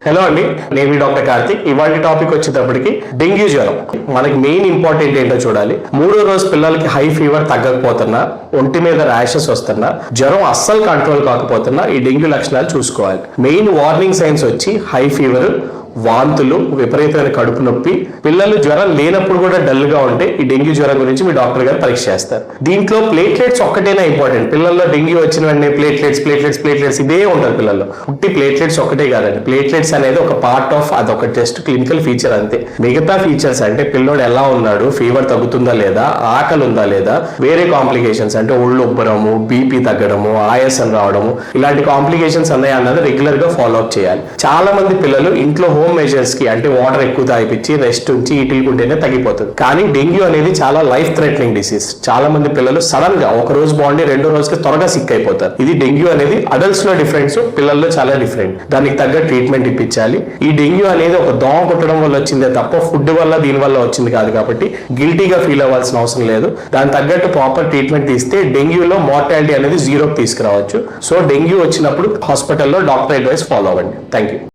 Hello అండి, నేను మీ doctor Karthik. ఇవాళ టాపిక్ వచ్చేటప్పటికి డెంగ్యూ జ్వరం. మనకి మెయిన్ ఇంపార్టెంట్ ఏంటో చూడాలి. 3వ రోజు పిల్లలకి హై ఫీవర్ తగ్గకపోతున్నా, ఒంటి మీద ర్యాషెస్ వస్తున్నా, జ్వరం అస్సలు కంట్రోల్ కాకపోతున్నా ఈ డెంగ్యూ లక్షణాలు చూసుకోవాలి. మెయిన్ వార్నింగ్ సైన్స్ వచ్చి హై ఫీవర్, వాంతులు, విపరీతమైన కడుపు నొప్పి. పిల్లలు జ్వరం లేనప్పుడు కూడా డల్ గా ఉంటే ఈ డెంగ్యూ జ్వరం గురించి మీ డాక్టర్ గారు పరీక్ష చేస్తారు. దీంట్లో ప్లేట్లెట్స్ ఒక్కటేనా ఇంపార్టెంట్. పిల్లల్లో డెంగ్యూ వచ్చిన వెంటనే ప్లేట్లెట్స్ ఇదే ఉంటుంది పిల్లల్లో. పుట్టి ప్లేట్లెట్స్ ఒకటే కాదండి. ప్లేట్లెట్స్ అనేది ఒక పార్ట్ ఆఫ్ అదొక జస్ట్ క్లినికల్ ఫీచర్ అంతే. మిగతా ఫీచర్స్ అంటే పిల్లోడు ఎలా ఉన్నాడు, ఫీవర్ తగ్గుతుందా లేదా, ఆకలి ఉందా లేదా, వేరే కాంప్లికేషన్స్ అంటే ఒళ్ళు ఉబ్బరము, బీపీ తగ్గడము, ఆయాసం రావడము, ఇలాంటి కాంప్లికేషన్స్ అన్నాయి అన్నది రెగ్యులర్ గా ఫాలో అప్ చేయాలి. చాలా మంది పిల్లలు ఇంట్లో హోమ్ మెజర్స్ కి అంటే వాటర్ ఎక్కువ తాగిపించి రెస్ట్ ఉంచి ఈటిల్కుంటేనే తగ్గిపోతుంది. కానీ డెంగ్యూ అనేది చాలా లైఫ్ థ్రెటనింగ్ డిసీజ్. చాలా మంది పిల్లలు సడన్ గా ఒక రోజు బాగుండి 2వ రోజుకి త్వరగా సిక్ అయిపోతారు. ఇది డెంగ్యూ అనేది అడల్ట్స్ లో డిఫరెన్స్, పిల్లల్లో చాలా డిఫరెంట్. దానికి తగ్గ ట్రీట్మెంట్ ఇప్పించాలి. ఈ డెంగ్యూ అనేది ఒక దోమ కుట్టడం వల్ల వచ్చిందే తప్ప ఫుడ్ వల్ల దీని వల్ల వచ్చింది కాదు. కాబట్టి గిల్టీగా ఫీల్ అవ్వాల్సిన అవసరం లేదు. దాని తగ్గట్టు ప్రాపర్ ట్రీట్మెంట్ తీస్తే డెంగ్యూలో మార్టాలిటీ అనేది 0కి తీసుకురావచ్చు. సో డెంగ్యూ వచ్చినప్పుడు హాస్పిటల్లో డాక్టర్ అడ్వైస్ ఫాలో అవ్వండి. Thank you.